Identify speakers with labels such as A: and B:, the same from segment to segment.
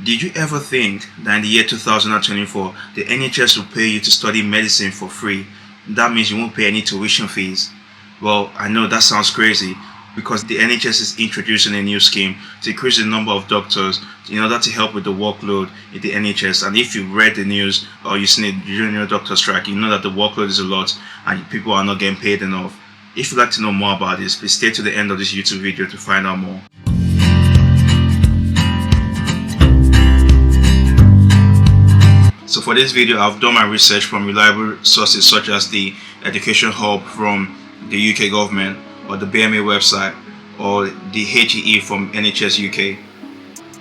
A: Did you ever think that in the year 2024, the NHS will pay you to study medicine for free? That means you won't pay any tuition fees. Well, I know that sounds crazy because the NHS is introducing a new scheme to increase the number of doctors in order to help with the workload in the NHS. And if you've read the news or you've seen it during your doctor strike, you know that the workload is a lot and people are not getting paid enough. If you'd like to know more about this, please stay to the end of this YouTube video to find out more. So for this video, I've done my research from reliable sources such as the Education Hub from the UK government, or the BMA website, or the HEE from NHS UK.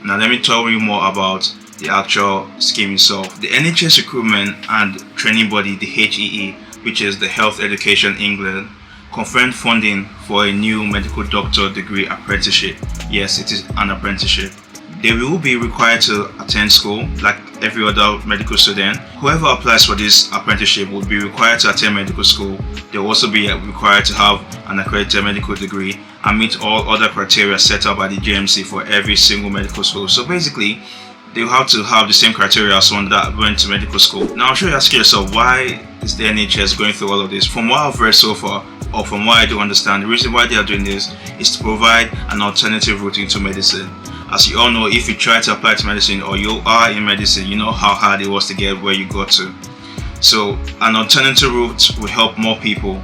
A: Now let me tell you more about the actual scheme itself. The NHS Recruitment and Training Body, the HEE, which is the Health Education England, confirmed funding for a new medical doctor degree apprenticeship. Yes, it is an apprenticeship. They will be required to attend school like every other medical student. Whoever applies for this apprenticeship will be required to attend medical school. They will also be required to have an accredited medical degree and meet all other criteria set up by the JMC for every single medical school. So basically, they will have to have the same criteria as one that went to medical school. Now I'm sure you're asking yourself, why is the NHS going through all of this? From what I've read so far, or from what I do understand, the reason why they are doing this is to provide an alternative route into medicine. As you all know, if you try to apply to medicine or you are in medicine, you know how hard it was to get where you got to. So an alternative route will help more people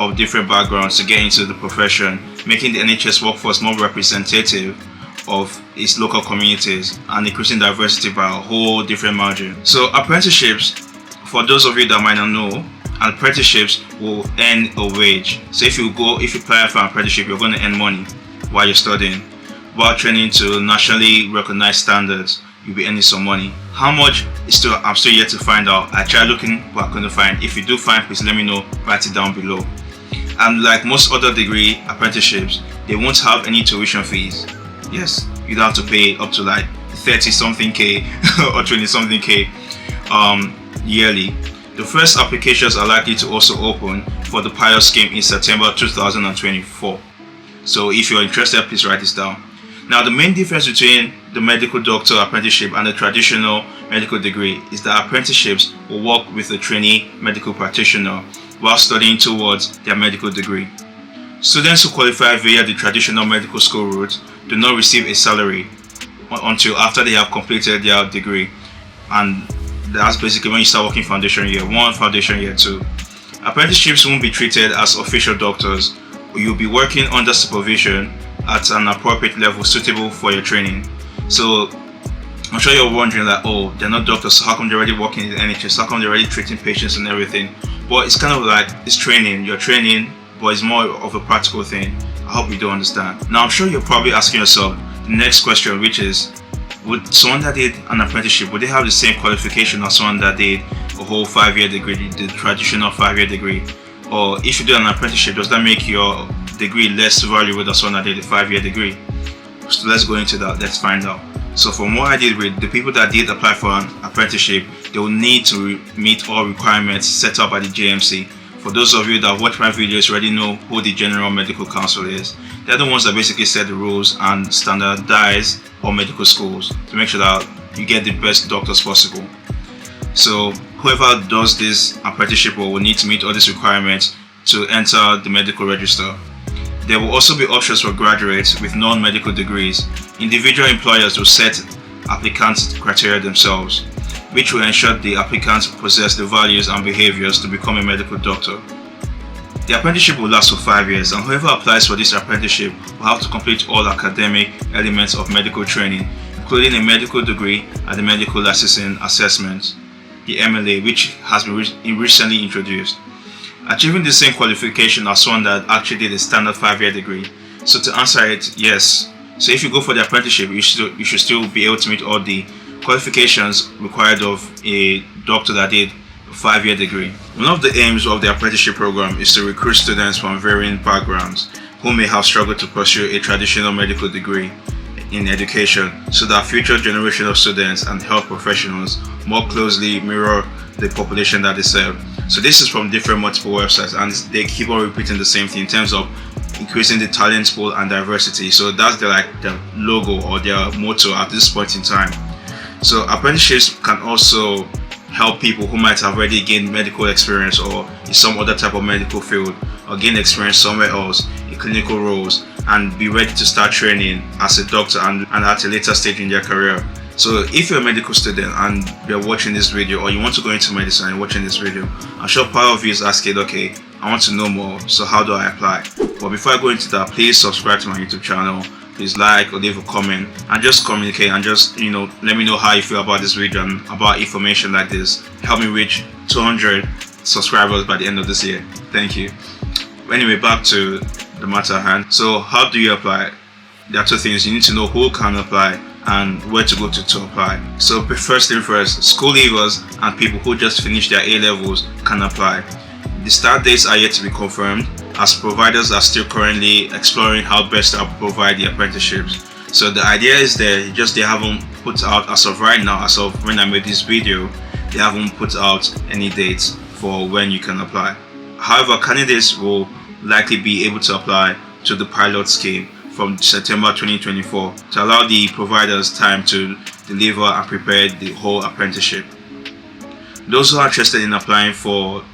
A: of different backgrounds to get into the profession, making the NHS workforce more representative of its local communities and increasing diversity by a whole different margin. So apprenticeships, for those of you that might not know, apprenticeships will earn a wage. So if you apply for an apprenticeship, you're going to earn money while you're studying. While training to nationally recognized standards, you'll be earning some money. How much is I'm still yet to find out. I tried looking, but I couldn't find. If you do find, please let me know. Write it down below. And like most other degree apprenticeships, they won't have any tuition fees. Yes, you'd have to pay up to like 30 something K or 20 something K yearly. The first applications are likely to also open for the pilot scheme in September 2024. So if you're interested, please write this down. Now, the main difference between the medical doctor apprenticeship and the traditional medical degree is that apprenticeships will work with a trainee medical practitioner while studying towards their medical degree. Students who qualify via the traditional medical school route do not receive a salary until after they have completed their degree, and that's basically when you start working foundation year 1, foundation year 2. Apprenticeships won't be treated as official doctors. You'll be working under supervision at an appropriate level suitable for your training. So I'm sure you're wondering like, oh, they're not doctors, so how come they're already working in the NHS? How come they're already treating patients and everything? But it's kind of like, it's training, you're training, but it's more of a practical thing. I hope you do understand. Now I'm sure you're probably asking yourself the next question, which is, would someone that did an apprenticeship, would they have the same qualification as someone that did a whole 5-year degree, the traditional 5-year degree? Or if you do an apprenticeship, does that make your degree less valuable than someone that did a 5-year degree? So let's go into that, let's find out. So from what I did read, the people that did apply for an apprenticeship, they will need to meet all requirements set up by the JMC. For those of you that watch my videos already know who the General Medical Council is. They're the ones that basically set the rules and standardize all medical schools to make sure that you get the best doctors possible. So whoever does this apprenticeship will need to meet all these requirements to enter the medical register. There will also be options for graduates with non-medical degrees. Individual employers will set applicant criteria themselves, which will ensure the applicants possess the values and behaviors to become a medical doctor. The apprenticeship will last for 5 years, and whoever applies for this apprenticeship will have to complete all academic elements of medical training, including a medical degree and the medical licensing assessment, the MLA, which has been recently introduced. Achieving the same qualification as one that actually did a standard 5-year degree. So to answer it, yes. So if you go for the apprenticeship, you should still be able to meet all the qualifications required of a doctor that did a 5-year degree. One of the aims of the apprenticeship program is to recruit students from varying backgrounds who may have struggled to pursue a traditional medical degree in education, so that future generation of students and health professionals more closely mirror the population that they serve. So this is from different multiple websites, and they keep on repeating the same thing in terms of increasing the talent pool and diversity. So that's the logo or their motto at this point in time. So apprenticeships can also help people who might have already gained medical experience or in some other type of medical field, or gain experience somewhere else in clinical roles, and be ready to start training as a doctor and at a later stage in their career. So if you're a medical student and you're watching this video, or you want to go into medicine and watching this video, I'm sure part of you is asking, okay, I want to know more, so how do I apply? But before I go into that, please subscribe to my YouTube channel, please like or leave a comment, and just communicate and just let me know how you feel about this video and about information like this. Help me reach 200 subscribers by the end of this year. Thank you. Anyway, back to the matter at hand. So how do you apply? There are two things. You need to know who can apply and where to go to apply. So first thing first, school leavers and people who just finished their A-levels can apply. The start dates are yet to be confirmed, as providers are still currently exploring how best to provide the apprenticeships. So the idea is they haven't put out, as of right now, as of when I made this video, they haven't put out any dates for when you can apply. However, candidates will likely be able to apply to the pilot scheme from September 2024 to allow the providers time to deliver and prepare the whole apprenticeship. Those who are interested in applying for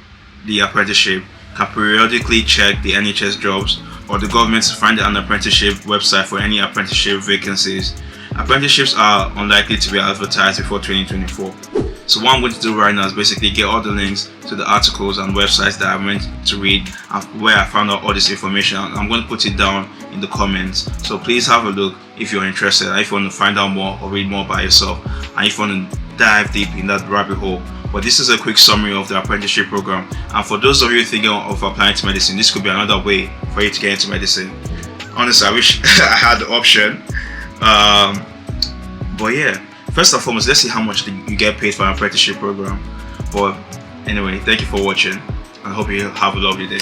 A: the apprenticeship can periodically check the NHS jobs or the government's Find an Apprenticeship website for any apprenticeship vacancies. Apprenticeships are unlikely to be advertised before 2024. So what I'm going to do right now is basically get all the links to the articles and websites that I went to read and where I found out all this information. I'm going to put it down in the comments. So please have a look if you're interested, and if you want to find out more or read more by yourself, and if you want to dive deep in that rabbit hole. But this is a quick summary of the apprenticeship program, and for those of you thinking of applying to medicine, this could be another way for you to get into medicine. Honestly, I wish I had the option. But yeah, first and foremost, let's see how much you get paid for an apprenticeship program. But anyway, thank you for watching, and I hope you have a lovely day.